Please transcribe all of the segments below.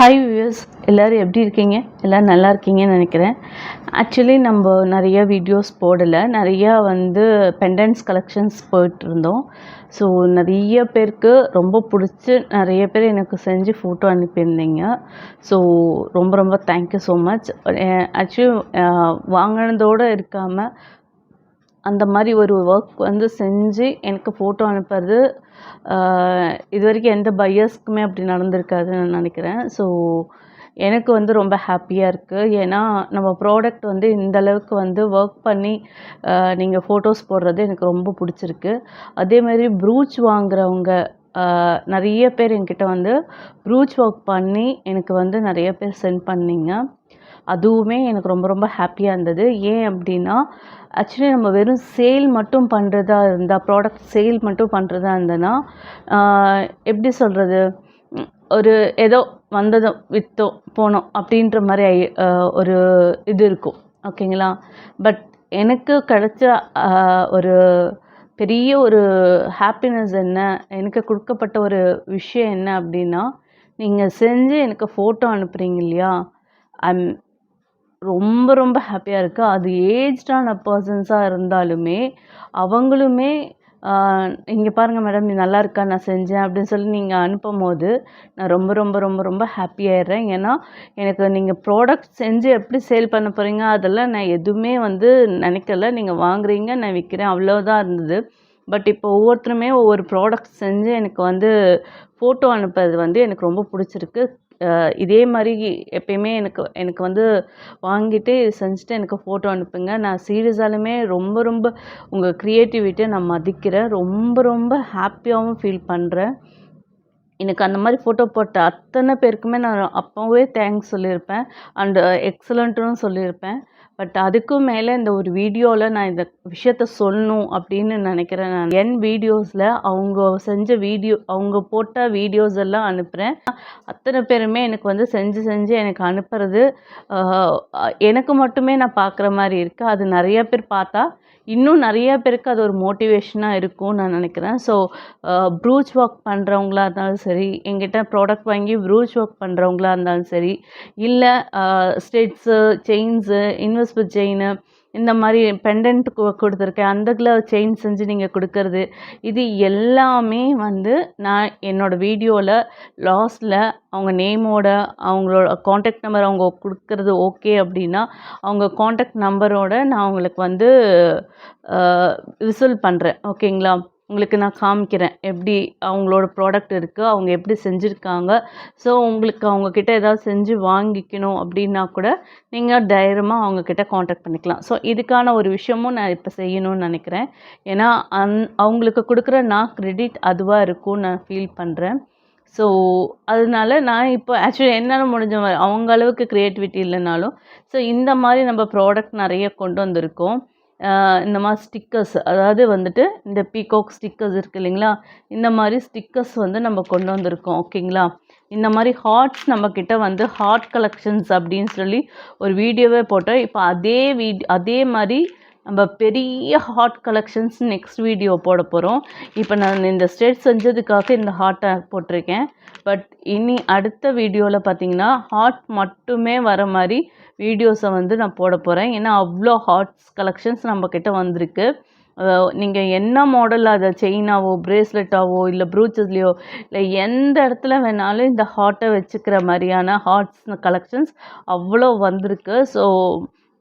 Hi viewers, எல்லோரும் எப்படி இருக்கீங்க? எல்லோரும் நல்லா இருக்கீங்கன்னு நினைக்கிறேன். ஆக்சுவலி நம்ம நிறைய வீடியோஸ் போடலை, நிறையா பெண்டன்ட்ஸ் கலெக்ஷன்ஸ் போயிட்டுருந்தோம். ஸோ நிறைய பேருக்கு ரொம்ப பிடிச்சி நிறைய பேர் எனக்கு செஞ்சு ஃபோட்டோ அனுப்பியிருந்தீங்க. ஸோ ரொம்ப ரொம்ப தேங்க்யூ ஸோ மச். ஆக்சுவலி வாங்கினதோடு இருக்காமல் அந்த மாதிரி ஒரு ஒர்க் செஞ்சு எனக்கு ஃபோட்டோ அனுப்புறது இது வரைக்கும் எந்த பையர்ஸ்க்குமே அப்படி நடந்திருக்காதுன்னு நான் நினைக்கிறேன். ஸோ எனக்கு ரொம்ப ஹாப்பியாக இருக்குது. ஏன்னா நம்ம ப்ராடக்ட் இந்த அளவுக்கு ஒர்க் பண்ணி நீங்கள் ஃபோட்டோஸ் போடுறது எனக்கு ரொம்ப பிடிச்சிருக்கு. அதேமாதிரி ப்ரூச் வாங்குறவங்க நிறைய பேர் என்கிட்ட ப்ரூச் ஒர்க் பண்ணி எனக்கு நிறைய பேர் சென்ட் பண்ணிங்க. அதுவுமே எனக்கு ரொம்ப ரொம்ப ஹாப்பியாக இருந்தது. ஏன் அப்படின்னா, ஆக்சுவலி நம்ம வெறும் சேல் மட்டும் பண்ணுறதா இருந்தால், ப்ராடக்ட் சேல் மட்டும் பண்ணுறதா இருந்ததுன்னா எப்படி சொல்கிறது, ஒரு ஏதோ வந்ததும் விற்றோம் போனோம் அப்படின்ற மாதிரி ஒரு இது இருக்கும், ஓகேங்களா. பட் எனக்கு கிடைச்ச ஒரு பெரிய ஒரு ஹாப்பினஸ் என்ன, எனக்கு கொடுக்கப்பட்ட ஒரு விஷயம் என்ன அப்படின்னா, நீங்கள் செஞ்சு எனக்கு ஃபோட்டோ அனுப்புகிறீங்க இல்லையா, ஐம் ரொம்ப ரொம்ப ஹாப்பியாக இருக்குது. அது ஏஜ்டான பர்சன்ஸாக இருந்தாலுமே அவங்களுமே இங்கே பாருங்கள் மேடம், இது நல்லா இருக்கா நான் செஞ்சேன் அப்படின்னு சொல்லி நீங்கள் அனுப்பும்போது நான் ரொம்ப ரொம்ப ரொம்ப ரொம்ப ஹாப்பியாகிடுறேன். ஏன்னா எனக்கு நீங்கள் ப்ராடக்ட் செஞ்சு எப்படி சேல் பண்ண போகிறீங்க அதெல்லாம் நான் எதுவுமே நினைக்கல. நீங்கள் வாங்குறீங்க, நான் விற்கிறேன், அவ்வளோதான் இருந்தது. பட் இப்போ ஒவ்வொருத்தருமே ஒவ்வொரு ப்ராடக்ட் செஞ்சு எனக்கு ஃபோட்டோ அனுப்புறது எனக்கு ரொம்ப பிடிச்சிருக்கு. இதே மாதிரி எப்பயுமே எனக்கு வாங்கிட்டு செஞ்சுட்டு எனக்கு ஃபோட்டோ அனுப்புங்க. நான் சீரியஸாலுமே ரொம்ப ரொம்ப உங்கள் க்ரியேட்டிவிட்டியை நான் மதிக்கிறேன். ரொம்ப ரொம்ப ஹாப்பியாகவும் ஃபீல் பண்ணுறேன். எனக்கு அந்த மாதிரி ஃபோட்டோ போட்ட அத்தனை பேருக்குமே நான் அப்போவே தேங்க்ஸ் சொல்லியிருப்பேன், அண்டு எக்ஸலண்ட்டுன்னு சொல்லியிருப்பேன். பட் அதுக்கும் மேலே இந்த ஒரு வீடியோவில் நான் இந்த விஷயத்த சொல்லணும் அப்படின்னு நினைக்கிறேன். நான் என் வீடியோஸில் அவங்க செஞ்ச அவங்க போட்ட வீடியோஸ் எல்லாம் அனுப்புகிறேன். அத்தனை பேருமே எனக்கு செஞ்சு செஞ்சு எனக்கு அனுப்புறது எனக்கு மட்டுமே நான் பார்க்குற மாதிரி இருக்குது. அது நிறைய பேர் பார்த்தா இன்னும் நிறைய பேருக்கு அது ஒரு மோட்டிவேஷனாக இருக்கும்னு நான் நினைக்கிறேன். ஸோ ப்ரூச் ஒர்க் பண்ணுறவங்களா இருந்தாலும் சரி, எங்கிட்ட ப்ராடக்ட் வாங்கி ப்ரூச் ஒர்க் பண்ணுறவங்களா இருந்தாலும் சரி, இல்லை ஸ்டெட்ஸு, செயின்ஸு, இன்விசிபிள் செயினு, இந்த மாதிரி பெண்டன்ட் கொடுத்துருக்கேன், அந்த செயின் செஞ்சு நீங்கள் கொடுக்கறது, இது எல்லாமே நான் என்னோடய வீடியோவில் லாஸ்ட்டில் அவங்க நேமோட, அவங்களோட காண்டாக்ட் நம்பர் அவங்க கொடுக்கறது ஓகே அப்படின்னா அவங்க காண்டாக்ட் நம்பரோட நான் அவங்களுக்கு விசில் பண்ணுறேன், ஓகேங்களா. உங்களுக்கு நான் காமிக்கிறேன் எப்படி அவங்களோட ப்ராடக்ட் இருக்குது, அவங்க எப்படி செஞ்சுருக்காங்க. ஸோ உங்களுக்கு அவங்கக்கிட்ட ஏதாவது செஞ்சு வாங்கிக்கணும் அப்படின்னா கூட நீங்கள் தைரியமாக அவங்கக்கிட்ட காண்டாக்ட் பண்ணிக்கலாம். ஸோ இதுக்கான ஒரு விஷயமும் நான் இப்போ செய்யணும்னு நினைக்கிறேன். ஏன்னா அவங்களுக்கு கொடுக்குற நான் க்ரெடிட் அதுவாக இருக்கும்னு நான் ஃபீல் பண்ணுறேன். ஸோ அதனால நான் இப்போ ஆக்சுவலி என்னால் முடிஞ்ச மாதிரி, அவங்க அளவுக்கு க்ரியேட்டிவிட்டி இல்லைனாலும், ஸோ இந்த மாதிரி நம்ம ப்ராடக்ட் நிறைய கொண்டு வந்திருக்கோம். இந்த மாதிரி ஸ்டிக்கர்ஸ், அதாவது இந்த பீகாக் ஸ்டிக்கர்ஸ் இருக்குது இல்லைங்களா, இந்த மாதிரி ஸ்டிக்கர்ஸ் நம்ம கொண்டு வந்திருக்கோம், ஓகேங்களா. இந்த மாதிரி ஹார்ட்ஸ் நம்மக்கிட்ட ஹார்ட் கலெக்ஷன்ஸ் அப்படின்னு சொல்லி ஒரு வீடியோவே போட்டோம். இப்போ அதே மாதிரி நம்ம பெரிய ஹார்ட் கலெக்ஷன்ஸ் நெக்ஸ்ட் வீடியோ போட போகிறோம். இப்போ நான் இந்த ஸ்டேட் செஞ்சதுக்காக இந்த ஹார்ட்டை போட்டிருக்கேன். பட் இனி அடுத்த வீடியோவில் பார்த்தீங்கன்னா ஹார்ட் மட்டுமே வர மாதிரி வீடியோஸை நான் போட போகிறேன். ஏன்னா அவ்வளோ ஹார்ட்ஸ் கலெக்ஷன்ஸ் நம்மக்கிட்ட வந்திருக்கு. நீங்கள் என்ன மாடல், அதை செயினாவோ, ப்ரேஸ்லெட்டாவோ, இல்லை ப்ரூச்சஸ்லேயோ, இல்லை எந்த இடத்துல வேணாலும் இந்த ஹார்ட்டை வச்சுக்கிற மாதிரியான ஹார்ட்ஸ் கலெக்ஷன்ஸ் அவ்வளோ வந்திருக்கு. ஸோ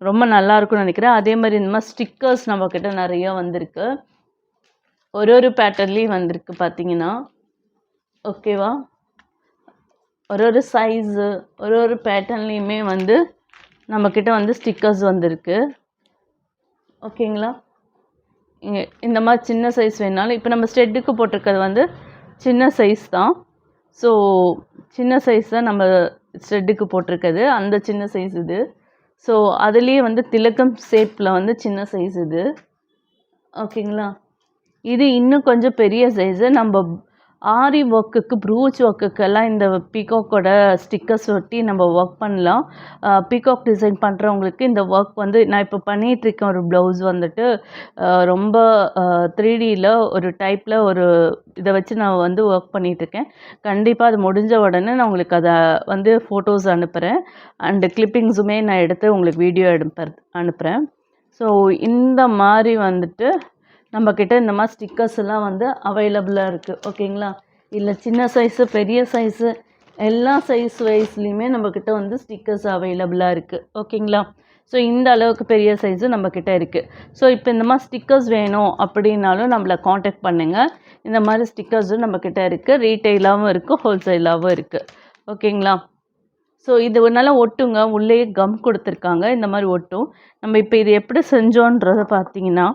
ரொம்ப நல்லாயிருக்கும்னு நினைக்கிறேன். அதே மாதிரி இந்த மாதிரி ஸ்டிக்கர்ஸ் நம்மக்கிட்ட நிறைய வந்திருக்கு. ஒரு பேட்டர்ன்லேயும் வந்திருக்கு பார்த்தீங்கன்னா, ஓகேவா. ஒரு சைஸு, ஒரு பேட்டர்ன்லேயுமே நம்மக்கிட்ட ஸ்டிக்கர்ஸ் வந்திருக்கு, ஓகேங்களா. இந்த மாதிரி சின்ன சைஸ் வேணாலும், இப்போ நம்ம ஸ்டெட்டுக்கு போட்டிருக்கிறது சின்ன சைஸ் தான். ஸோ சின்ன சைஸ் தான் நம்ம ஸ்டெட்டுக்கு போட்டிருக்கிறது, அந்த சின்ன சைஸ் இது. ஸோ அதுலேயே திலகம் ஷேப்பில் சின்ன சைஸ் இது, ஓகேங்களா. இது இன்னும் கொஞ்சம் பெரிய சைஸு, நம்ம ஆரி ஒர்க்குக்கு ப்ரூச் ஒர்க்குக்கெல்லாம் இந்த பீகாக்கோட ஸ்டிக்கர்ஸ் ஒட்டி நம்ம ஒர்க் பண்ணலாம். பீகாக் டிசைன் பண்ணுறவங்களுக்கு இந்த ஒர்க் வந்து நான் இப்போ பண்ணிகிட்ருக்கேன். ஒரு ப்ளவுஸ் வந்துட்டு ரொம்ப 3Dயில் ஒரு டைப்பில் ஒரு இதை வச்சு நான் வந்து ஒர்க் பண்ணிகிட்ருக்கேன். கண்டிப்பாக அது முடிஞ்ச உடனே நான் உங்களுக்கு அதை வந்து ஃபோட்டோஸ் அனுப்புகிறேன். அண்டு கிளிப்பிங்ஸுமே நான் எடுத்து உங்களுக்கு வீடியோ அனுப்புகிறேன். ஸோ இந்த மாதிரி வந்துட்டு நம்மக்கிட்ட இந்த மாதிரி ஸ்டிக்கர்ஸ் எல்லாம் வந்து அவைலபிளாக இருக்குது. ஓகேங்களா? இல்லை சின்ன சைஸு பெரிய சைஸு எல்லா சைஸ் வைஸ்லேயுமே நம்மக்கிட்ட வந்து ஸ்டிக்கர்ஸ் அவைலபிளாக இருக்குது. ஓகேங்களா? ஸோ இந்த அளவுக்கு பெரிய சைஸு நம்மக்கிட்ட இருக்குது. ஸோ இப்போ இந்த மாதிரி ஸ்டிக்கர்ஸ் வேணும் அப்படின்னாலும் நம்மளை காண்டாக்ட் பண்ணுங்கள். இந்த மாதிரி ஸ்டிக்கர்ஸும் நம்மக்கிட்ட இருக்குது. ரீட்டெயிலாகவும் இருக்குது, ஹோல்சேலாகவும் இருக்குது. ஓகேங்களா? ஸோ இது நல்லா ஒட்டுங்க. உள்ளேயே கம் கொடுத்துருக்காங்க. இந்த மாதிரி ஒட்டும். நம்ம இப்போ இது எப்படி செஞ்சோன்றதை பார்த்தீங்கன்னா,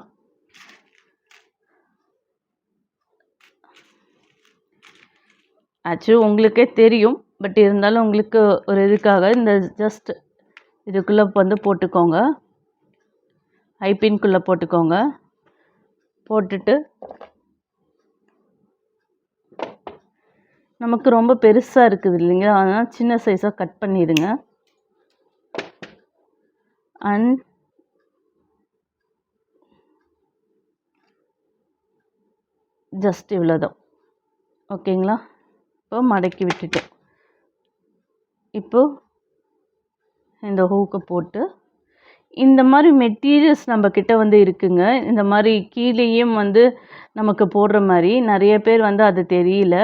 ஆக்சுவலி உங்களுக்கே தெரியும். பட் இருந்தாலும் உங்களுக்கு ஒரு இதுக்காக இந்த ஜஸ்ட் இதுக்குள்ளே வந்து போட்டுக்கோங்க. ஐபின்குள்ளே போட்டுக்கோங்க. போட்டுட்டு நமக்கு ரொம்ப பெருசாக இருக்குது இல்லைங்களா? அதனால் சின்ன சைஸாக கட் பண்ணிடுங்க. அண்ட் ஜஸ்ட் இவ்வளோதான். ஓகேங்களா? இப்போ மடக்கி விட்டுட்டேன். இப்போது இந்த ஹூக்கை போட்டு இந்த மாதிரி மெட்டீரியல்ஸ் நம்மக்கிட்ட வந்து இருக்குங்க. இந்த மாதிரி கீழேயும் வந்து நமக்கு போடுற மாதிரி நிறைய பேர் வந்து அது தெரியல.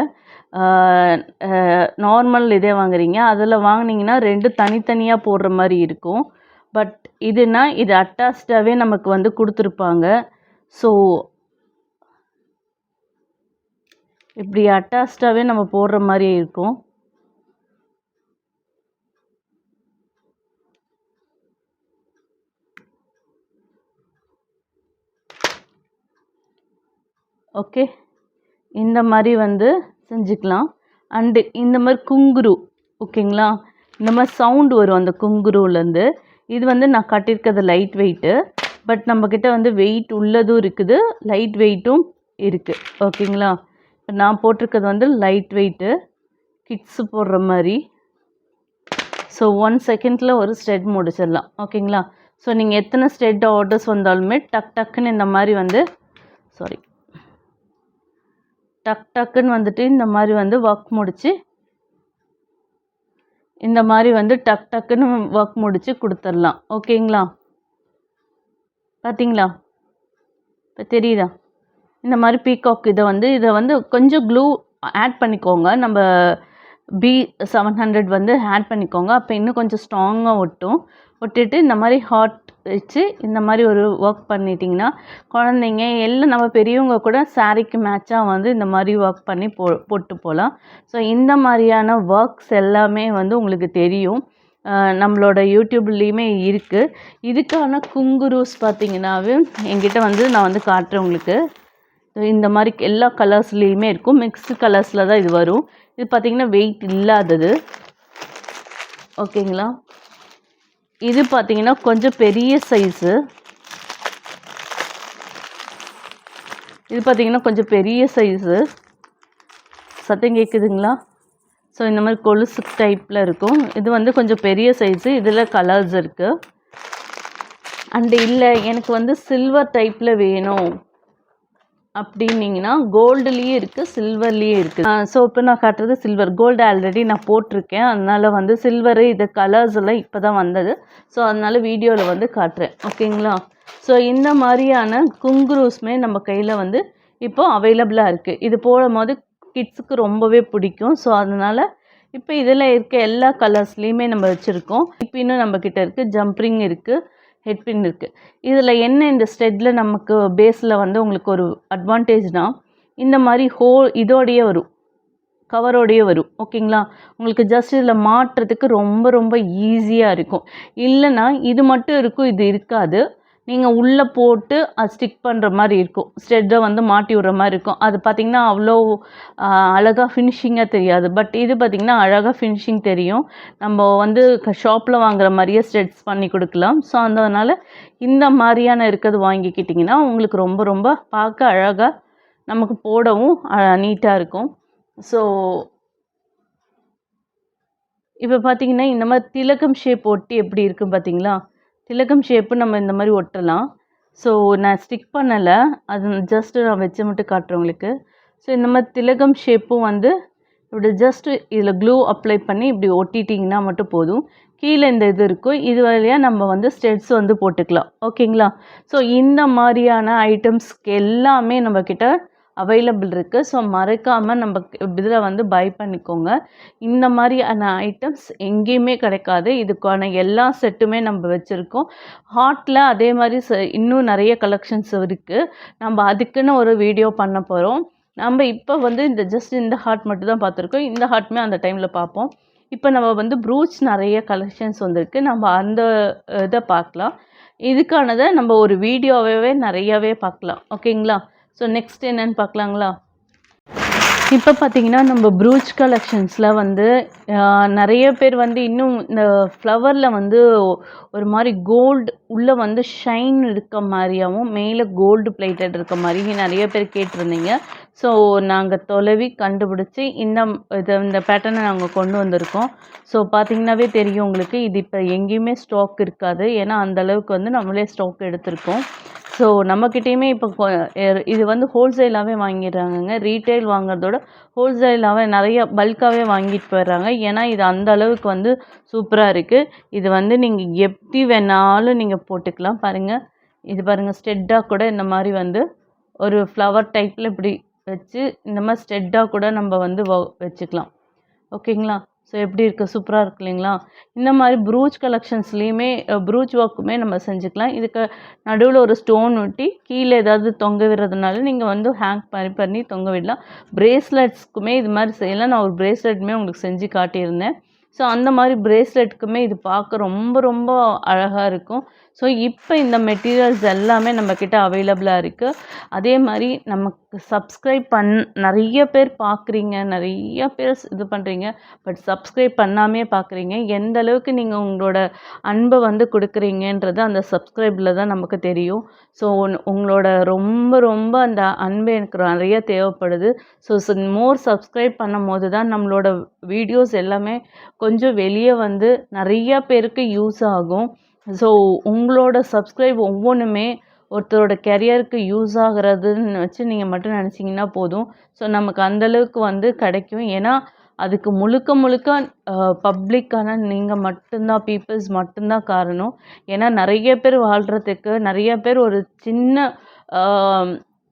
நார்மல் இதே வாங்குறீங்க. அதில் வாங்கினீங்கன்னா 2 தனித்தனியாக போடுற மாதிரி இருக்கும். பட் இதுனா இது அட்டாச்சாகவே நமக்கு வந்து கொடுத்துருப்பாங்க. ஸோ இப்படி அட்டாச்சாகவே நம்ம போடுற மாதிரி இருக்கும். ஓகே, இந்த மாதிரி வந்து செஞ்சுக்கலாம். அண்டு இந்த மாதிரி குங்குரு, ஓகேங்களா? இந்த மாதிரி சவுண்டு வரும் அந்த குங்குருலேருந்து. இது வந்து நான் கட்டியிருக்கிறது லைட் வெயிட்டு. பட் நம்மக்கிட்ட வந்து வெயிட் உள்ளதும் இருக்குது, லைட் வெயிட்டும் இருக்குது. ஓகேங்களா? நான் போட்டிருக்கிறது வந்து லைட் வெயிட்டு, கிட்ஸு போடுற மாதிரி. ஸோ 1 செகண்டில் ஒரு ஸ்ட்ரெட் முடிச்சிடலாம். ஓகேங்களா? ஸோ நீங்கள் எத்தனை ஸ்ட்ரெட் ஆர்டர்ஸ் வந்தாலுமே டக்குன்னு இந்த மாதிரி வந்து டக்குன்னு வந்துட்டு இந்த மாதிரி வந்து ஒர்க் முடித்து இந்த மாதிரி வந்து டக்குன்னு ஒர்க் முடித்து கொடுத்துடலாம். ஓகேங்களா? பார்த்தீங்களா? இப்போ தெரியுதா? இந்த மாதிரி பீகாக் இதை வந்து கொஞ்சம் க்ளூ ஆட் பண்ணிக்கோங்க. நம்ம B700 வந்து ஆட் பண்ணிக்கோங்க. அப்போ இன்னும் கொஞ்சம் ஸ்ட்ராங்காக ஒட்டிட்டு இந்த மாதிரி ஹார்ட் வச்சு இந்த மாதிரி ஒரு ஒர்க் பண்ணிட்டிங்கன்னா குழந்தைங்க எல்லாம் நம்ம பெரியவங்க கூட சாரீக்கு மேட்சாக வந்து இந்த மாதிரி ஒர்க் பண்ணி போட்டு போகலாம். ஸோ இந்த மாதிரியான ஒர்க்ஸ் எல்லாமே வந்து உங்களுக்கு தெரியும். நம்மளோட யூடியூப்லேயுமே இருக்குது. இதுக்கான குங்குருஸ் பார்த்திங்கன்னாவே என்கிட்ட வந்து நான் வந்து காட்டுறேன் உங்களுக்கு. இந்த மாதிரி எல்லா கலர்ஸ்லேயுமே இருக்கும். மிக்ஸ்டு கலர்ஸில் தான் இது வரும். இது பார்த்திங்கன்னா வெயிட் இல்லாதது. ஓகேங்களா? இது பார்த்திங்கன்னா கொஞ்சம் பெரிய சைஸு. இது பார்த்திங்கன்னா கொஞ்சம் பெரிய சைஸு. சத்தம் கேட்குதுங்களா? ஸோ இந்த மாதிரி கொலுசு டைப்பில் இருக்கும். இது வந்து கொஞ்சம் பெரிய சைஸு. இதில் கலர்ஸ் இருக்குது. அண்டு இல்லை எனக்கு வந்து சில்வர் டைப்பில் வேணும் அப்படின்னிங்கன்னா கோல்டுலேயே இருக்குது, சில்வர்லேயே இருக்குது. ஸோ இப்போ நான் காட்டுறது சில்வர். கோல்டு ஆல்ரெடி நான் போட்டிருக்கேன். அதனால் வந்து சில்வரு இது கலர்ஸ் எல்லாம் இப்போ தான் வந்தது. ஸோ அதனால் வீடியோவில் வந்து காட்டுறேன். ஓகேங்களா? ஸோ இந்த மாதிரியான குங்குருஸ்மே நம்ம கையில் வந்து இப்போ அவைலபிளாக இருக்குது. இது போடும்போது கிட்ஸுக்கு ரொம்பவே பிடிக்கும். ஸோ அதனால் இப்போ இதில் இருக்க எல்லா கலர்ஸ்லேயுமே நம்ம வச்சுருக்கோம். இப்போ இன்னும் நம்மக்கிட்ட இருக்குது, ஜம்ப்ரிங் இருக்குது, ஹெட்பின் இருக்குது. இதில் என்ன இந்த ஸ்டெட்டில் நமக்கு பேஸில் வந்து உங்களுக்கு ஒரு அட்வான்டேஜ்னால் இந்த மாதிரி இதோடையே வரும், கவரோடையே வரும். ஓகேங்களா? உங்களுக்கு ஜஸ்ட் இதில் மாட்டுறதுக்கு ரொம்ப ரொம்ப ஈஸியாக இருக்கும். இல்லைன்னா இது மட்டும் இருக்கும், இது இருக்காது. நீங்கள் உள்ளே போட்டு அது ஸ்டிக் பண்ணுற மாதிரி இருக்கும். ஸ்டெட்டை வந்து மாட்டி விடுற மாதிரி இருக்கும். அது பார்த்திங்கன்னா அவ்வளோ அழகாக ஃபினிஷிங்காக தெரியாது. பட் இது பார்த்திங்கன்னா அழகாக ஃபினிஷிங் தெரியும். நம்ம வந்து ஷாப்பில் வாங்குற மாதிரியே ஸ்டெட்ஸ் பண்ணி கொடுக்கலாம். ஸோ அதனால் இந்த மாதிரியான இருக்கிறது வாங்கிக்கிட்டிங்கன்னா உங்களுக்கு ரொம்ப ரொம்ப பார்க்க அழகாக நமக்கு போடவும் நீட்டாக இருக்கும். ஸோ இப்போ பார்த்தீங்கன்னா, இந்த மாரி திலகம் ஷேப் ஒட்டி எப்படி இருக்கு பார்த்தீங்களா? திலகம் ஷேப்பு நம்ம இந்த மாரி ஒட்டலாம். ஸோ நான் ஸ்டிக் பண்ணல. அது ஜஸ்ட் நான் வச்சு மட்டும் காட்டுறேன் உங்களுக்கு. ஸோ இந்த மாரி திலகம் ஷேப்பும் வந்து இப்படி ஜஸ்ட் இதில க்ளூ அப்ளை பண்ணி இப்படி ஒட்டிட்டீங்கன்னா மட்டும் போதும். கீழ இந்த இது இருக்கும். இது வழியா நம்ம வந்து ஸ்டெட்ஸ் வந்து போட்டுக்கலாம். ஓகேங்களா? ஸோ இந்த மாரியான ஐட்டம்ஸ்க்கு எல்லாமே நம்ம கிட்ட அவைலபிள் இருக்கு. ஸோ மறக்காம நம்ம இதில வந்து பை பண்ணிக்கோங்க. இந்த மாரியான ஐட்டம்ஸ் எங்கேயுமே கிடைக்காது. இதுக்கான எல்லா செட்டுமே நம்ம வச்சிருக்கோம். ஹார்ட்ல அதே மாரி இன்னும் நெறைய கலெக்ஷன்ஸ் இருக்கு. நம்ம அதுக்குன்னு ஒரு வீடியோ பண்ண போறோம். நம்ம இப்ப வந்து இந்த ஜஸ்ட் இந்த ஹார்ட் மட்டும் தான் பார்த்துருக்கோம். இந்த ஹார்ட்டுமே அந்த டைம்ல பார்ப்போம். இப்ப நம்ம வந்து ப்ரூச் நெறைய கலெக்ஷன்ஸ் வந்திருக்கு. நம்ம அந்த இத பார்க்கலாம். இதுக்கானத நம்ம ஒரு வீடியோவாவே நெறையாவே பார்க்கலாம். ஓகேங்களா? ஸோ நெக்ஸ்ட் என்னன்னு பார்க்கலாங்களா? இப்போ பார்த்தீங்கன்னா, நம்ம ப்ரூச் கலெக்ஷன்ஸ்ல வந்து நெறைய பேர் வந்து இன்னும் இந்த ஃப்ளவர்ல வந்து ஒரு மாரி கோல்டு உள்ள வந்து ஷைன் இருக்க மாரியாவும், மேல கோல்டு பிளேட்டட் இருக்க மாரியும் நெறைய பேர் கேட்டிருந்தீங்க. ஸோ நாங்க தொலைவி கண்டுபிடிச்சு இந்த பேட்டர்ன நாங்க கொண்டு வந்திருக்கோம். ஸோ பார்த்தீங்கன்னாவே தெரியும் உங்களுக்கு. இது இப்ப எங்கேயுமே ஸ்டாக் இருக்காது. ஏன்னா, அந்த அளவுக்கு வந்து நம்மளே ஸ்டாக் எடுத்திருக்கோம். ஸோ நம்மகிட்டயுமே இப்போ இது வந்து ஹோல்சேலாவே வாங்கிடுறாங்கங்க. ரீட்டெயில் வாங்குறதோட ஹோல்சேலாவே நெறைய பல்காவே வாங்கிட்டு போயிடுறாங்க. ஏன்னா, இது அந்த அளவுக்கு வந்து சூப்பரா இருக்கு. இது வந்து நீங்க எப்படி வேணாலும் நீங்க போட்டுக்கலாம். பாருங்க. இது பாருங்க ஸ்டெட்டா கூட இந்த மாரி வந்து ஒரு ஃப்ளவர் டைப்ல இப்படி வச்சு, இந்த மாரி ஸ்டெட்டா கூட நம்ம வந்து வச்சுக்கலாம். ஓகேங்களா? ஸோ எப்படி இருக்கு? சூப்பரா இருக்கு இல்லைங்களா? இந்த மாரி ப்ரூச் கலெக்ஷன்ஸ்லயுமே ப்ரூச் ஒர்க்குமே நம்ம செஞ்சுக்கலாம். இதுக்கு நடுவுல ஒரு ஸ்டோன் ஒட்டி, கீழ ஏதாவது தொங்க விடுறதுனால நீங்க வந்து ஹேங் பண்ணி தொங்க விடலாம். பிரேஸ்லெட்ஸ்க்குமே இது மாரி செய்யலாம். நான் ஒரு பிரேஸ்லெட்டுமே உங்களுக்கு செஞ்சு காட்டியிருந்தேன். ஸோ அந்த மாரி பிரேஸ்லெட்க்குமே இது பார்க்க ரொம்ப ரொம்ப அழகா இருக்கும். ஸோ இப்ப இந்த மெட்டீரியல்ஸ் எல்லாமே நம்ம கிட்ட அவைலபிளா இருக்கு. அதே மாரி நமக்கு நெறைய பேர் பார்க்குறீங்க. நெறைய பேர் இது பண்றீங்க. பட் சப்ஸ்கிரைப் பண்ணாமயே பார்க்குறீங்க. எந்த அளவுக்கு நீங்க உங்களோட அன்ப வந்து குடுக்குறீங்கன்றது அந்த சப்ஸ்கிரைப்ல தான் நமக்கு தெரியும். ஸோ உங்களோட ரொம்ப ரொம்ப அந்த அன்பு எனக்கு நெறைய தேவைப்படுது. மோர் சப்ஸ்கிரைப் பண்ணும்போது தான் நம்மளோட வீடியோஸ் எல்லாமே கொஞ்சம் வெளிய வந்து நெறைய பேருக்கு யூஸ் ஆகும். ஸோ உங்களோட சப்ஸ்கிரைப் ஒவ்வொன்னுமே ஒருத்தரோட கெரியருக்கு யூஸ் ஆகுறதுன்னு வச்சு நீங்க மட்டும் நெனச்சீங்கன்னா போதும். ஸோ நமக்கு அந்த அளவுக்கு வந்து கிடைக்கும். ஏன்னா, அதுக்கு முழுக்க முழுக்க பப்ளிக்கான நீங்க மட்டும் தான் பீப்பிள்ஸ் மட்டும் தான் காரணம். ஏன்னா நெறைய பேர் வாழ்றதுக்கு, நெறைய பேர் சின்ன அ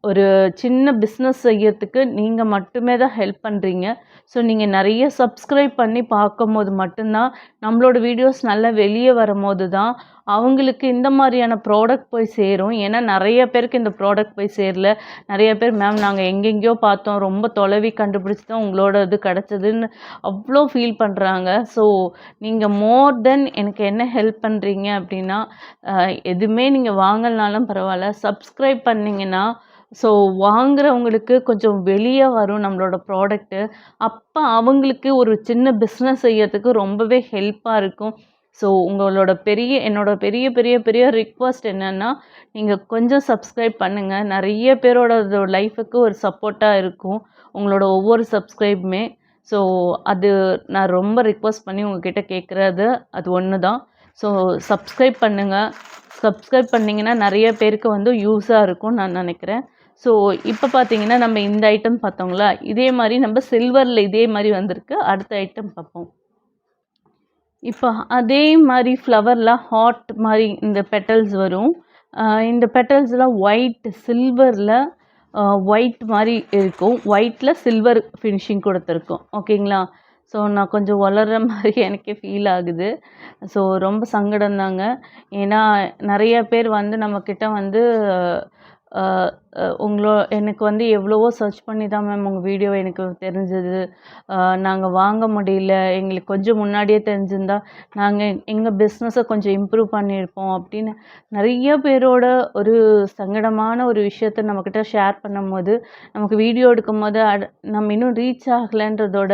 ஒரு சின்ன பிஸ்னஸ் செய்யறதுக்கு நீங்க மட்டுமே தான் ஹெல்ப் பண்றீங்க. ஸோ நீங்க நெறைய சப்ஸ்கிரைப் பண்ணி பார்க்கும்போது மட்டும் தான், நம்மளோட வீடியோஸ் நல்லா வெளிய வரும்போது தான், அவங்களுக்கு இந்த மாரியான ப்ராடக்ட் போய் சேரும். ஏன்னா நெறைய பேருக்கு இந்த ப்ராடக்ட் போய் சேரல. நெறைய பேர் மேம் நாங்க எங்கெங்கேயோ பார்த்தோம். ரொம்ப தொலைவி கண்டுபிடிச்சு தான் உங்களோட இது கிடைச்சதுன்னு அவ்ளோ ஃபீல் பண்றாங்க. ஸோ நீங்க மோர் தென் எனக்கு என்ன ஹெல்ப் பண்றீங்க அப்டின்னா, அ எதுவுமே நீங்க வாங்கலனாலும் பரவால்ல. சப்ஸ்கிரைப் பண்ணீங்கன்னா, ஸோ வாங்குறவங்களுக்கு கொஞ்சம் வெளிய வரும் நம்மளோட ப்ராடக்ட்டு. அப்ப அவங்களுக்கு ஒரு சின்ன பிஸ்னஸ் செய்யறதுக்கு ரொம்பவே ஹெல்ப்பா இருக்கும். ஸோ என்னோட பெரிய பெரிய பெரிய ரிக்வெஸ்ட் என்னன்னா, நீங்க கொஞ்சம் சப்ஸ்கிரைப் பண்ணுங்க. நெறைய பேரோட லைஃப்க்கு ஒரு சப்போர்ட்டா இருக்கும். உங்களோட ஒவ்வொரு சப்ஸ்கிரைப்புமே. ஸோ அது நான் ரொம்ப ரிக்வெஸ்ட் பண்ணி உங்ககிட்ட கேட்குறது அது ஒண்ணு தான். ஸோ சப்ஸ்கிரைப் பண்ணுங்க. சப்ஸ்கிரைப் பண்ணீங்கன்னா நெறைய பேருக்கு வந்து யூஸா இருக்கும்னு நான் நெனைக்கிறேன். ஸோ இப்ப பார்த்தீங்கன்னா, நம்ம இந்த ஐட்டம் பார்த்தோங்களா? இதே மாரி நம்ம சில்வர்ல இதே மாரி வந்திருக்கு. அடுத்த ஐட்டம் பார்ப்போம். இப்ப அதே மாரி ஃப்ளவர்ல ஹார்ட் மாரி இந்த பெட்டல்ஸ் வரும். இந்த பெட்டல்ஸ்லாம் சில்வர்ல ஒயிட் மாரி இருக்கும். ஒயிட்ல சில்வர் ஃபினிஷிங் குடுத்துருக்கோம். ஓகேங்களா? ஸோ நான் கொஞ்சம் ஒளர்ற மாரி எனக்கே ஃபீல் ஆகுது. ஸோ ரொம்ப சங்கடம் தாங்க. ஏன்னா நெறைய பேர் வந்து நம்மக்கிட்ட வந்து அ அ எனக்கு வந்து எவ்வளவோ சர்ச் பண்ணி தான் மேம் உங்க வீடியோ எனக்கு தெரிஞ்சது. நாங்க வாங்க முடியல. எங்களுக்கு கொஞ்சம் முன்னாடியே தெரிஞ்சிருந்தா, நாங்க எங்க பிஸ்னஸ கொஞ்சம் இம்ப்ரூவ் பண்ணியிருப்போம் அப்படின்னு நெறைய பேரோட ஒரு சங்கடமான ஒரு விஷயத்த நம்மக்கிட்ட ஷேர் பண்ணும்போது, நமக்கு வீடியோ எடுக்கும்போது நம்ம இன்னும் ரீச் ஆகலன்றதோட,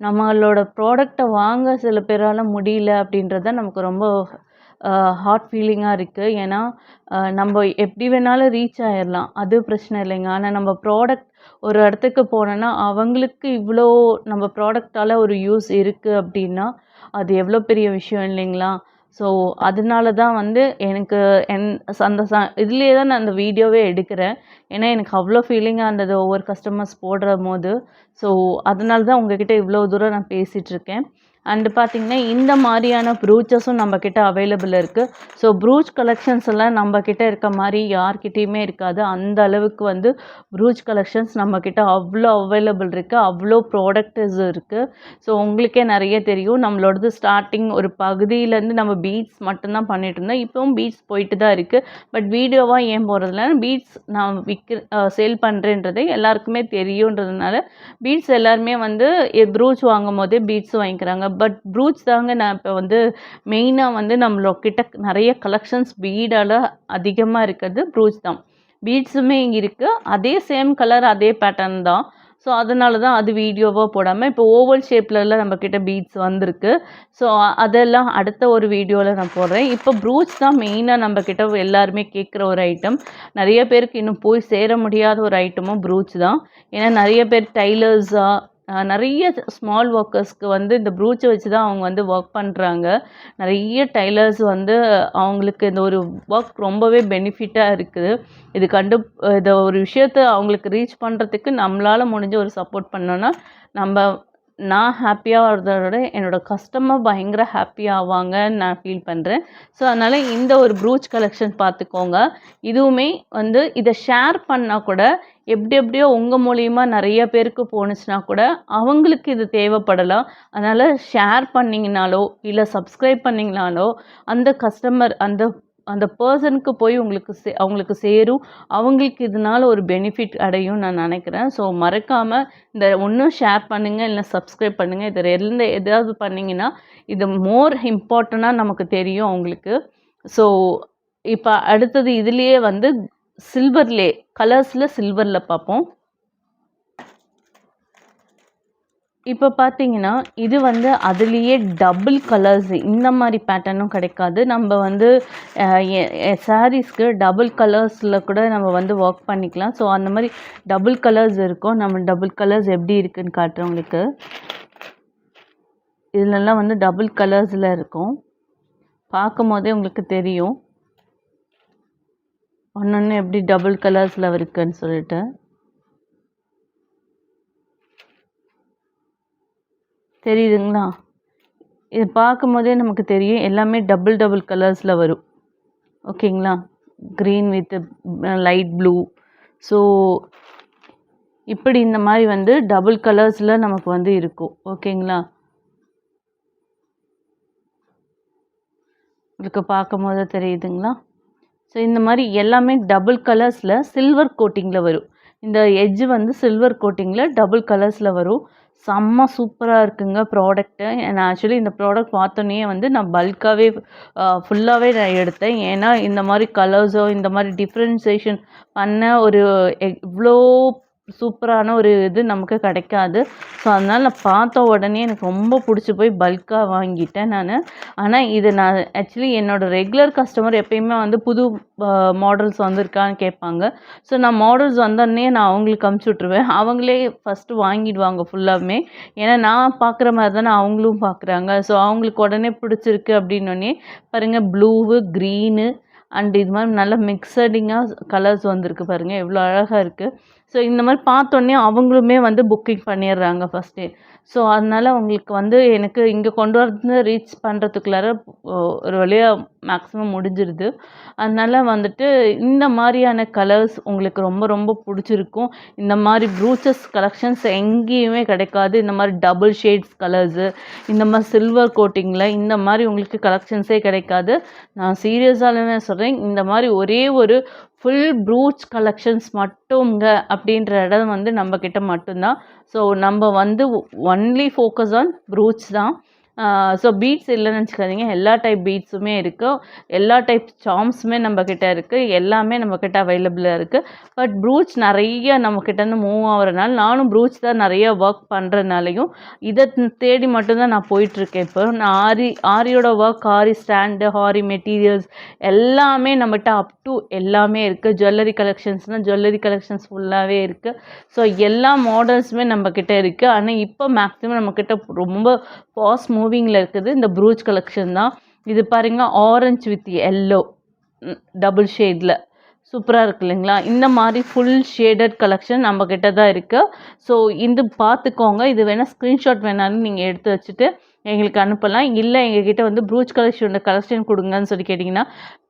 நம்மளோட ப்ராடக்ட்ட வாங்க சில பேரால முடியல அப்படின்றது தான் நமக்கு ரொம்ப ஹார்ட் ஃபீலிங்கா இருக்கு. ஏன்னா, நம்ப எப்படி வேணாலும் ரீச் ஆயிரலாம். அது பிரச்சனை இல்லைங்க. ஆனா நம்ம ப்ராடக்ட் ஒரு இடத்துக்கு போனேன்னா, அவங்களுக்கு இவ்வளோ நம்ம ப்ராடக்ட்டால ஒரு யூஸ் இருக்கு அப்டின்னா, அது எவ்வளோ பெரிய விஷயம் இல்லைங்களா? ஸோ, அதனால தான் வந்து எனக்கு என் அந்த இதுலயே தான் நான் அந்த வீடியோவே எடுக்கிறேன். ஏன்னா, எனக்கு அவ்வளோ ஃபீலிங்கா இருந்தது ஒவ்வொரு கஸ்டமர்ஸ் போடுறபோது. ஸோ, அதனால தான் உங்ககிட்ட இவ்வளோ தூரம் நான் பேசிட்டுருக்கேன். அண்ட் பார்த்தீங்கன்னா, இந்த மாரியான ப்ரூச்சஸும் நம்ம கிட்ட அவைலபிள் இருக்கு. ஸோ, ப்ரூச் கலெக்ஷன்ஸ் எல்லாம் நம்ம கிட்ட இருக்க மாரி யார்கிட்டயுமே இருக்காது. அந்த அளவுக்கு வந்து ப்ரூச் கலெக்ஷன்ஸ் நம்ம கிட்ட அவ்வளோ அவைலபிள் இருக்கு. அவ்வளோ ப்ராடக்ட்ஸ் இருக்கு. ஸோ, உங்களுக்கே நெறைய தெரியும். நம்மளோடது ஸ்டார்ட்டிங் ஒரு பகுதியிலேருந்து நம்ம பீட்ஸ் மட்டும் தான் பண்ணிட்டுருந்தோம். இப்பவும் பீட்ஸ் போயிட்டு தான் இருக்கு. பட் வீடியோவா ஏன் போடுறதில்ல, பீட்ஸ் நான் சேல் பண்றேன்றது எல்லாருக்குமே தெரியுன்றதுனால, பீட்ஸ் எல்லாருமே வந்து ப்ரூச் வாங்கும்போதே பீட்ஸும் வாங்கிக்கிறாங்க. பட் ப்ரூச் தாங்க நான் இப்போ வந்து மெயினா வந்து நம்மள கிட்ட நெறைய கலெக்ஷன்ஸ் பீடால அதிகமா இருக்கிறது ப்ரூச் தான். பீட்ஸுமே இருக்கு. அதே சேம் கலர், அதே பேட்டர்ன் தான். ஸோ, அதனால தான் அது வீடியோவா போடாம, இப்போ ஓவல் ஷேப்லலாம் நம்ம கிட்ட பீட்ஸ் வந்திருக்கு. ஸோ, அதெல்லாம் அடுத்த ஒரு வீடியோல நான் போடுறேன். இப்போ ப்ரூச் தான் மெயினா நம்ம கிட்ட எல்லாருமே கேட்குற ஒரு ஐட்டம். நெறைய பேருக்கு இன்னும் போய் சேர முடியாத ஒரு ஐட்டமும் ப்ரூச் தான். ஏன்னா நெறைய பேர் டைலர்ஸா நெறைய ஸ்மால் ஒர்க்கர்ஸ்க்கு வந்து இந்த ப்ரூச்ச வச்சு தான் அவங்க வந்து ஒர்க் பண்றாங்க. நெறைய டைலர்ஸ் வந்து அவங்களுக்கு இந்த ஒரு ஒர்க் ரொம்பவே பெனிஃபிட்டா இருக்குது. இது இத ஒரு விஷயத்த அவங்களுக்கு ரீச் பண்றதுக்கு நம்மளால முடிஞ்ச ஒரு சப்போர்ட் பண்ணோம்னா, நம்ப நான் ஹேப்பியா ஆகுறத விட என்னோட கஸ்டமர் பயங்கர ஹேப்பியா ஆவாங்கன்னு நான் ஃபீல் பண்றேன். ஸோ, அதனால இந்த ஒரு ப்ரூச் கலெக்ஷன் பார்த்துக்கோங்க. இதுவுமே வந்து இத ஷேர் பண்ணா கூட எப்படியோ உங்க மூலியமா நெறைய பேருக்கு போணுச்சுனா கூட, அவங்களுக்கு இது தேவைப்படலாம். அதனால ஷேர் பண்ணீங்கனாலோ, இல்ல சப்ஸ்கிரைப் பண்ணீங்கனாலோ, அந்த கஸ்டமர் அந்த அந்த பெர்சனுக்கு போய் அவங்களுக்கு சேரும். அவங்களுக்கு இதனால ஒரு பெனிஃபிட் அடையும்னு நான் நெனைக்கிறேன். ஸோ, மறக்காம இந்த ஒண்ணு ஷேர் பண்ணுங்க, இல்ல சப்ஸ்கிரைப் பண்ணுங்க. இது 2ல எதாவது பண்ணீங்கன்னா, இது மோர் இம்பார்ட்டன்ட்டா நமக்கு தெரியும் அவங்களுக்கு. ஸோ, இப்ப அடுத்தது இதுலயே வந்து சில்வர்லே கலர்ஸ்ல சில்வர்ல பார்ப்போம். இப்ப பார்த்தீங்கன்னா, இது வந்து அதிலேயே டபுள் கலர்ஸ் இந்த மாரி பேட்டர்னும் கிடைக்காது. நம்ப வந்து அ சாரீஸ்க்கு டபுள் கலர்ஸ்ல கூட நம்ம வந்து ஒர்க் பண்ணிக்கலாம். ஸோ, அந்த மாரி டபுள் கலர்ஸ் இருக்கும். நம்ம டபுள் கலர்ஸ் எப்படி இருக்குன்னு காட்டுறேன் உங்களுக்கு. இதுலலாம் வந்து டபுள் கலர்ஸ்ல இருக்கும். பார்க்கும்போதே உங்களுக்கு தெரியும். ஒண்ணொண்ணு எப்படி டபுள் கலர்ஸ்ல இருக்குன்னு சொல்லிட்டு. தெரியுதுங்களா? இது பார்க்கும்போதே நமக்கு தெரியும். எல்லாமே டபுள் கலர்ஸ்ல வரும். ஓகேங்களா? Green with light blue. So, இப்படி இந்த மாரி வந்து டபுள் கலர்ஸ்ல நமக்கு வந்து இருக்கும். ஓகேங்களா? உங்களுக்கு பார்க்கும்போது தெரியுதுங்களா? ஸோ, இந்த மாரி எல்லாமே டபுள் கலர்ஸ்ல சில்வர் கோட்டிங்ல வரும். இந்த எட்ஜ் வந்து சில்வர் கோட்டிங்ல டபுள் கலர்ஸ்ல வரும். செம்ம சூப்பரா இருக்குங்க ப்ராடக்ட்டு. நான் ஆக்சுவலி இந்த ப்ராடக்ட் பார்த்தோனயே வந்து நான் பல்க்காவே ஃபுல்லாவே நான் எடுத்தேன். ஏன்னா, இந்த மாரி கலர்ஸோ, இந்த மாரி டிஃப்ரென்சியேஷன் பண்ண ஒரு இவ்ளோ சூப்பரான ஒரு இது நமக்கு கிடைக்காது. ஸோ, அதனால நான் பார்த்த உடனே எனக்கு ரொம்ப புடிச்சு போய் பல்க்கா வாங்கிட்டேன் நானு. ஆனா, இது நான் ஆக்சுவலி என்னோட ரெகுலர் கஸ்டமர் எப்பயுமே வந்து புது மாடல்ஸ் வந்திருக்கான்னு கேட்பாங்க. ஸோ, நான் மாடல்ஸ் வந்தோன்னே நான் அவங்களுக்கு அனுப்பிச்சு விட்டுருவேன். அவங்களே ஃபஸ்ட்டு வாங்கிடுவாங்க ஃபுல்லாவுமே. ஏன்னா, நான் பார்க்குற மாரி தானே அவங்களும் பார்க்குறாங்க. ஸோ, அவங்களுக்கு உடனே பிடிச்சிருக்கு அப்படின்னோனே பாருங்க ப்ளூவு, க்ரீனு அண்ட் இது மாரி நல்லா மிக்சடிங்கா கலர்ஸ் வந்திருக்கு பாருங்க. எவ்வளோ அழகா இருக்கு. ஸோ, இந்த மாரி பார்த்தோன்னே அவங்களுமே வந்து புக்கிங் பண்ணிடுறாங்க ஃபஸ்ட்டே. ஸோ, அதனால அவங்களுக்கு வந்து எனக்கு இங்க கொண்டு வந்து ரீச் பண்றதுக்குள்ளார ஒரு வழியா மேக்ஸிமம் முடிஞ்சிருது. அதனால வந்துட்டு இந்த மாரியான கலர்ஸ் உங்களுக்கு ரொம்ப புடிச்சிருக்கும். இந்த மாரி ப்ரூச்சஸ் கலெக்ஷன்ஸ் எங்கேயுமே கிடைக்காது. இந்த மாரி டபுள் ஷேட்ஸ் கலர்ஸு, இந்த மாரி சில்வர் கோட்டிங்ல இந்த மாரி உங்களுக்கு கலெக்ஷன்ஸே கிடைக்காது. நான் சீரியஸாலுமே சொல்றேன். இந்த மாரி ஒரே ஒரு ஃபுல் ப்ரூச் கலெக்ஷன்ஸ் மட்டும்ங்க அப்படின்ற இடம் வந்து நம்ம கிட்ட மட்டும் தான். ஸோ, நம்ம வந்து ஒன்லி ஃபோக்கஸ் ஆன் ப்ரூச் தான். ஸோ பீட்ஸ் இல்லைன்னு வச்சுக்காதீங்க, எல்லா டைப் பீட்ஸுமே இருக்குது, எல்லா டைப் சார்ம்ஸுமே நம்மக்கிட்ட இருக்குது, எல்லாமே நம்மக்கிட்ட அவைலபிளாக இருக்குது. பட் ப்ரூச் நிறைய நம்மக்கிட்டேருந்து மூவ் ஆகிறனால நானும் ப்ரூச் தான் நிறைய ஒர்க் பண்ணுறதுனாலையும் இதை தேடி மட்டும்தான் நான் போயிட்டுருக்கேன். இப்போ நான் ஆரியோட ஒர்க், ஆரி ஸ்டாண்டு, ஆரி மெட்டீரியல்ஸ் எல்லாமே நம்மகிட்ட அப் டு எல்லாமே இருக்குது. ஜுவல்லரி கலெக்ஷன்ஸ்னால் ஜுவல்லரி கலெக்ஷன்ஸ் ஃபுல்லாகவே இருக்குது. ஸோ எல்லா மாடல்ஸுமே நம்மக்கிட்ட இருக்குது. ஆனால் இப்போ மேக்ஸிமம் நம்மக்கிட்ட ரொம்ப ஃபாஸ்ட் மூவிங்கில் இருக்குது இந்த ப்ரூச் கலெக்ஷன் தான். இது பாருங்கள், ஆரஞ்சு வித் எல்லோ டபுள் ஷேடில் சூப்பராக இருக்குது இல்லைங்களா? இந்த மாதிரி ஃபுல் ஷேடட் கலெக்ஷன் நம்மக்கிட்ட தான் இருக்குது. ஸோ இது பார்த்துக்கோங்க. இது வேணால் ஸ்க்ரீன்ஷாட் வேணாலும் நீங்கள் எடுத்து வச்சுட்டு எங்களுக்கு அனுப்பலாம். இல்லை எங்ககிட்ட வந்து ப்ரூச் கலெக்ஷன் கொடுங்கன்னு சொல்லி கேட்டிங்கன்னா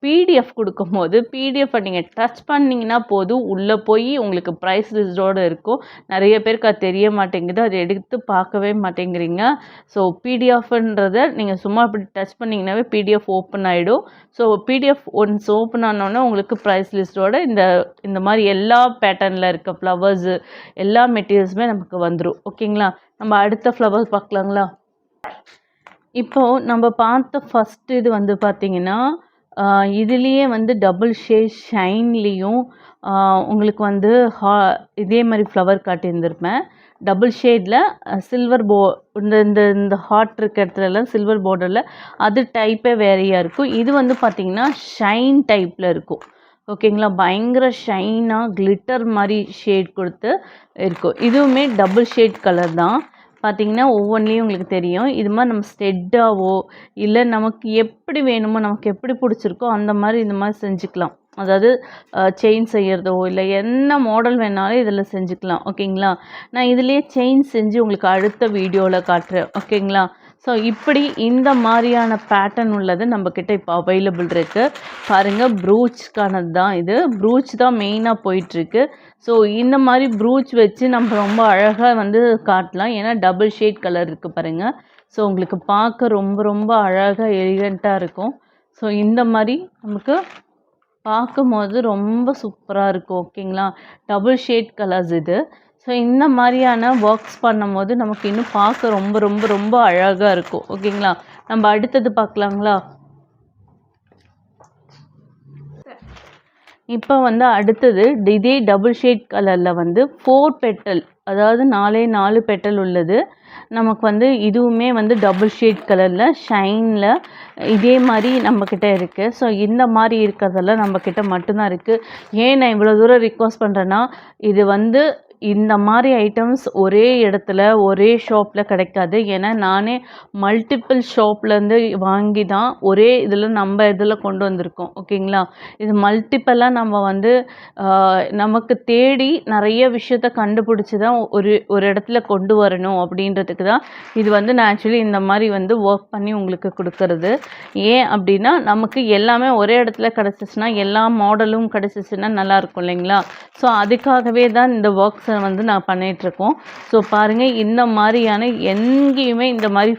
பிடிஎஃப் கொடுக்கும்போது பிடிஎஃப்பை நீங்கள் டச் பண்ணிங்கன்னா போதும், உள்ளே போய் உங்களுக்கு ப்ரைஸ் லிஸ்டோடு இருக்கும். நிறைய பேருக்கு அது தெரிய மாட்டேங்குது, அதை எடுத்து பார்க்கவே மாட்டேங்கிறீங்க. ஸோ பிடிஎஃப்ன்றதை நீங்கள் சும்மா இப்படி டச் பண்ணிங்கன்னாவே பிடிஎஃப் ஓப்பன் ஆகிடும். ஸோ பிடிஎஃப் ஒன்ஸ் ஓப்பன் ஆனோடனே உங்களுக்கு ப்ரைஸ் லிஸ்ட்டோட இந்த மாதிரி எல்லா பேட்டர்னில் இருக்க ஃப்ளவர்ஸு எல்லா மெட்டீரியல்ஸுமே நமக்கு வந்துடும். ஓகேங்களா? நம்ம அடுத்த ஃப்ளவர்ஸ் பார்க்கலாங்களா? இப்போது நம்ம பார்த்த ஃபஸ்ட்டு இது வந்து பார்த்திங்கன்னா இதுலேயே வந்து டபுள் ஷேட் ஷைன்லேயும் உங்களுக்கு வந்து இதே மாதிரி ஃப்ளவர் காட்டியிருந்திருப்பேன். டபுள் ஷேடில் சில்வர் இந்த ஹார்ட் இருக்க இடத்துலலாம் சில்வர் பார்டரில் அது டைப்பே வேறையாக இருக்கும். இது வந்து பார்த்திங்கன்னா ஷைன் டைப்பில் இருக்கும். ஓகேங்களா? பயங்கர ஷைனாக கிளிட்டர் மாதிரி ஷேட் கொடுத்து இருக்கும். இதுவுமே டபுள் ஷேட் கலர் தான். பார்த்திங்கன்னா ஒவ்வொன்றிலையும் உங்களுக்கு தெரியும். இது மாதிரி நம்ம ஸ்டெட்டாவோ இல்லை நமக்கு எப்படி வேணுமோ, நமக்கு எப்படி பிடிச்சிருக்கோ அந்த மாதிரி இந்த மாதிரி செஞ்சுக்கலாம். அதாவது செயின் செய்கிறதோ இல்லை என்ன மாடல் வேணாலும் இதில் செஞ்சுக்கலாம். ஓகேங்களா? நான் இதிலேயே செயின் செஞ்சு உங்களுக்கு அடுத்த வீடியோவில் காட்டுறேன். ஓகேங்களா? ஸோ இப்படி இந்த மாதிரியான பேட்டர்ன் உள்ளது நம்மக்கிட்ட இப்போ அவைலபிள் இருக்குது. பாருங்கள், ப்ரூச்க்கானது தான் இது. ப்ரூச் தான் மெயினாக போயிட்டுருக்கு. ஸோ இந்த மாதிரி ப்ரூச் வச்சு நம்ம ரொம்ப அழகாக வந்து காட்டலாம். ஏன்னா டபுள் ஷேட் கலர் இருக்குது பாருங்கள். ஸோ உங்களுக்கு பார்க்க ரொம்ப ரொம்ப அழகாக எலிகண்ட்டாக இருக்கும். ஸோ இந்த மாதிரி நமக்கு பார்க்கும்போது ரொம்ப சூப்பராக இருக்கும். ஓகேங்களா? டபுள் ஷேட் கலர்ஸ் இது. ஸோ இந்த மாதிரியான ஒர்க்ஸ் பண்ணும்போது நமக்கு இன்னும் பார்க்க ரொம்ப ரொம்ப ரொம்ப அழகாக இருக்கும். ஓகேங்களா? நம்ம அடுத்தது பார்க்கலாங்களா? இப்போ வந்து அடுத்தது இதே டபுள் ஷேட் கலரில் வந்து 4 பெட்டல், அதாவது 4 பெட்டல் உள்ளது. நமக்கு வந்து இதுவுமே வந்து டபுள் ஷேட் கலரில் ஷைனில் இதே மாதிரி நம்மக்கிட்ட இருக்குது. ஸோ இந்த மாதிரி இருக்கிறதெல்லாம் நம்மக்கிட்ட மட்டும்தான் இருக்குது. ஏன் நான் இவ்வளோ தூரம் ரிக்வஸ்ட் பண்ணுறேன்னா, இது வந்து இந்த மாதிரி ஐட்டம்ஸ் ஒரே இடத்துல ஒரே ஷாப்பில் கிடைக்காது. ஏன்னா நானே மல்டிபிள் ஷாப்லேருந்து வாங்கி தான் ஒரே நம்ம இதில் கொண்டு வந்திருக்கோம். ஓகேங்களா? இது மல்டிப்பிளாக நம்ம வந்து நமக்கு தேடி நிறைய விஷயத்த கண்டுபிடிச்சி தான் ஒரு இடத்துல கொண்டு வரணும் அப்படின்றதுக்கு தான் இது வந்து நான் ஆக்சுவலி இந்த மாதிரி வந்து ஒர்க் பண்ணி உங்களுக்கு கொடுக்கறது. ஏன் அப்படின்னா நமக்கு எல்லாமே ஒரே இடத்துல கிடச்சிச்சின்னா எல்லா மாடலும் கிடச்சிச்சின்னா நல்லாயிருக்கும் இல்லைங்களா? ஸோ அதுக்காகவே தான் இந்த ஒர்க்ஸை வந்து நான் பண்ணிகிட்ருக்கோம். ஸோ பாருங்கள், இந்த மாதிரியான எங்கேயுமே இந்த மாதிரி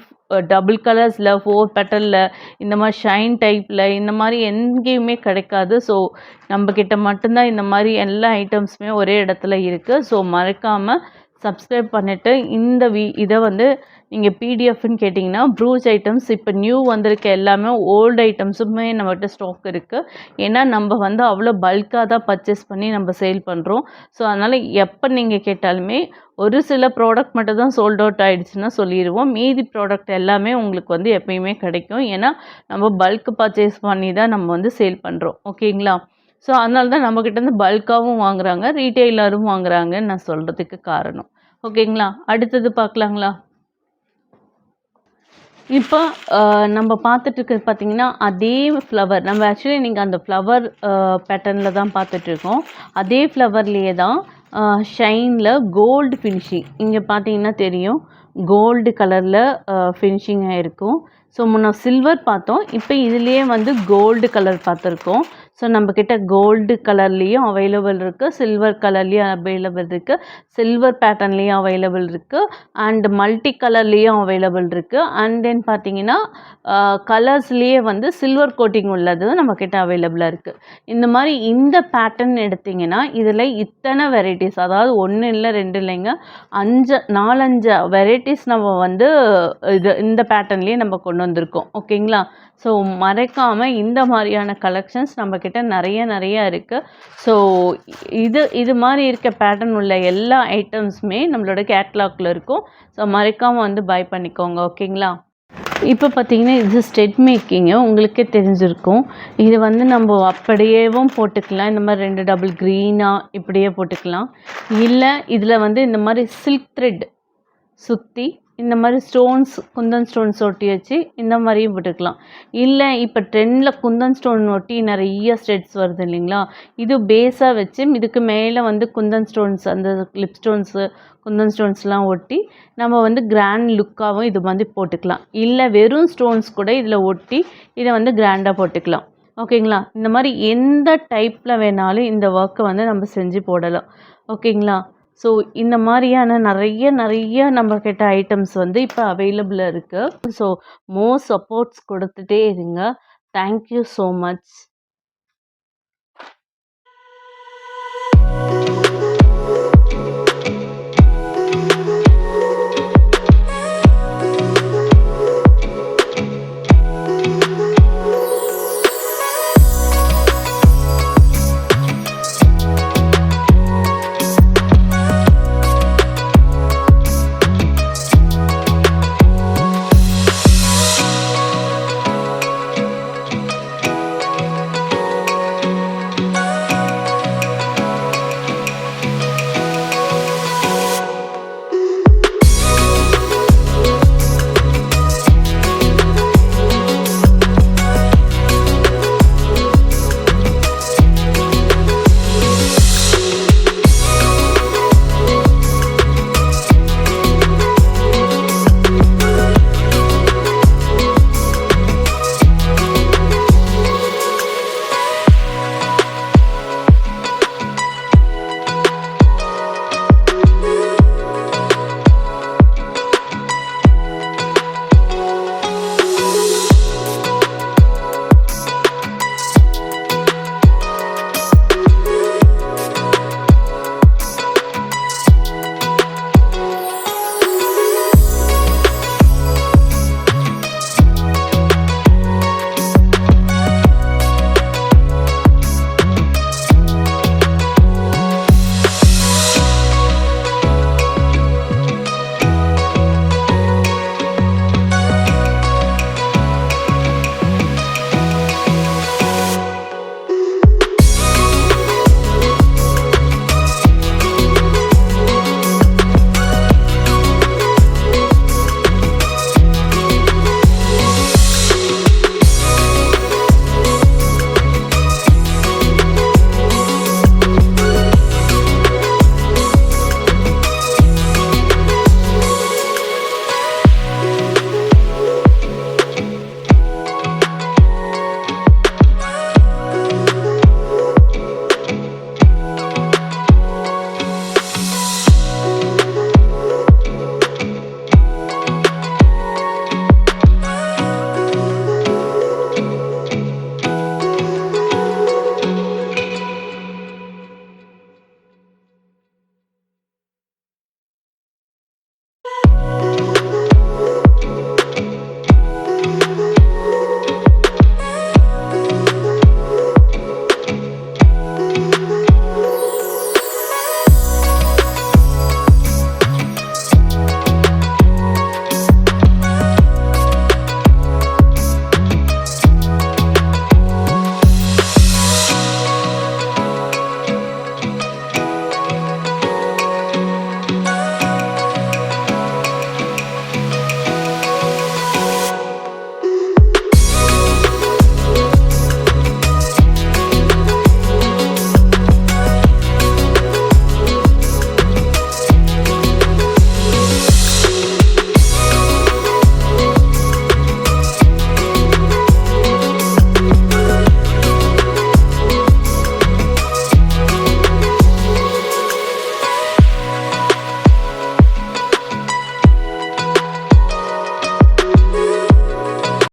டபுள் கலர்ஸில் 4 பெட்டலில் இந்த மாதிரி ஷைன் டைப்பில் இந்த மாதிரி எங்கேயுமே கிடைக்காது. ஸோ நம்மக்கிட்ட மட்டும்தான் இந்த மாதிரி எல்லா ஐட்டம்ஸுமே ஒரே இடத்துல இருக்குது. ஸோ மறக்காமல் சப்ஸ்கிரைப் பண்ணிவிட்டு இதை வந்து நீங்கள் பிடிஎஃப்னு கேட்டிங்கன்னா ப்ரூச் ஐட்டம்ஸ் இப்போ நியூ வந்திருக்க எல்லாமே ஓல்டு ஐட்டம்ஸுமே நம்மகிட்ட ஸ்டாக் இருக்குது. ஏன்னா நம்ம வந்து அவ்வளோ பல்காக தான் பர்ச்சேஸ் பண்ணி நம்ம சேல் பண்ணுறோம். ஸோ அதனால் எப்போ நீங்கள் கேட்டாலுமே ஒரு சில ப்ராடக்ட் மட்டும் தான் சோல்ட் அவுட் ஆகிடுச்சுன்னா சொல்லிடுவோம். மீதி ப்ராடக்ட் எல்லாமே உங்களுக்கு வந்து எப்பயுமே கிடைக்கும். ஏன்னா நம்ம பல்க் பர்ச்சேஸ் பண்ணி தான் நம்ம வந்து சேல் பண்ணுறோம். ஓகேங்களா? ஸோ அதனால தான் நம்மக்கிட்டேருந்து பல்காகவும் வாங்குகிறாங்க, ரீட்டெய்லரும் வாங்குகிறாங்கன்னு நான் சொல்கிறதுக்கு காரணம். ஓகேங்களா? அடுத்தது பார்க்கலாங்களா? இப்போ நம்ம பார்த்துட்டு இருக்கிறது பார்த்திங்கன்னா அதே ஃப்ளவர், நம்ம ஆக்சுவலி நீங்கள் அந்த ஃப்ளவர் பேட்டர்னில் தான் பார்த்துட்ருக்கோம். அதே ஃப்ளவர்லேயே தான் ஷைனில் கோல்டு ஃபினிஷிங். இங்கே பார்த்தீங்கன்னா தெரியும், கோல்டு கலரில் ஃபினிஷிங் ஆகிருக்கும். ஸோ முன்ன சில்வர் பார்த்தோம், இப்போ இதுலேயே வந்து கோல்டு கலர் பார்த்துருக்கோம். ஸோ நம்மக்கிட்ட கோல்டு கலர்லேயும் அவைலபிள் இருக்குது, சில்வர் கலர்லேயும் அவைலபிள் இருக்குது, சில்வர் பேட்டர்ன்லேயும் அவைலபிள் இருக்குது, அண்ட் மல்டி கலர்லேயும் அவைலபிள் இருக்குது. அண்ட் தென் பார்த்தீங்கன்னா கலர்ஸ்லேயே வந்து சில்வர் கோட்டிங் உள்ளது நம்மக்கிட்ட அவைலபிளாக இருக்குது. இந்த மாதிரி இந்த பேட்டர்ன் எடுத்திங்கன்னா இதில் இத்தனை வெரைட்டிஸ், அதாவது 1 இல்லை 2 இல்லைங்க, 4-5 வெரைட்டிஸ் நம்ம வந்து இந்த பேட்டர்ன்லேயே நம்ம கொண்டு வந்திருக்கோம். ஓகேங்களா? ஸோ மறக்காமல் இந்த மாதிரியான கலெக்ஷன்ஸ் நம்மக்கிட்ட நிறைய இருக்குது. ஸோ இது மாதிரி இருக்க பேட்டர்ன் உள்ள எல்லா ஐட்டம்ஸுமே நம்மளோட கேட்லாகில் இருக்கும். ஸோ மறக்காமல் வந்து பை பண்ணிக்கோங்க. ஓகேங்களா? இப்போ பார்த்தீங்கன்னா இது ஸ்டெட் மேக்கிங்கு உங்களுக்கே தெரிஞ்சிருக்கும். இது வந்து நம்ம அப்படியேவும் போட்டுக்கலாம். இந்த மாதிரி 2 டபுள் க்ரீனாக இப்படியே போட்டுக்கலாம். இல்லை இதில் வந்து இந்த மாதிரி சில்க் த்ரெட் சுற்றி இந்த மாதிரி ஸ்டோன்ஸ், குந்தன் ஸ்டோன்ஸ் ஒட்டி வச்சு இந்த மாதிரியும் போட்டுக்கலாம். இல்லை இப்போ ட்ரெண்டில் குந்தன் ஸ்டோன் ஒட்டி நிறைய ஸ்டெட்ஸ் வருது இல்லைங்களா, இது பேஸாக வச்சு இதுக்கு மேலே வந்து குந்தன் ஸ்டோன்ஸ், அந்த லிப் ஸ்டோன்ஸு, குந்தன் ஸ்டோன்ஸ்லாம் ஒட்டி நம்ம வந்து கிராண்ட் லுக்காகவும் இது வந்து போட்டுக்கலாம். இல்லை வெறும் ஸ்டோன்ஸ் கூட இதில் ஒட்டி இதை வந்து கிராண்டாக போட்டுக்கலாம். ஓகேங்களா? இந்த மாதிரி எந்த டைப்பில் வேணாலும் இந்த ஒர்க்கை வந்து நம்ம செஞ்சு போடலாம். ஓகேங்களா? ஸோ இந்த மாதிரியான நிறைய நம்மக்கிட்ட ஐட்டம்ஸ் வந்து இப்போ அவைலபிளாக இருக்குது. ஸோ மோர் சப்போர்ட்ஸ் கொடுத்துட்டே இருங்க. Thank you so much.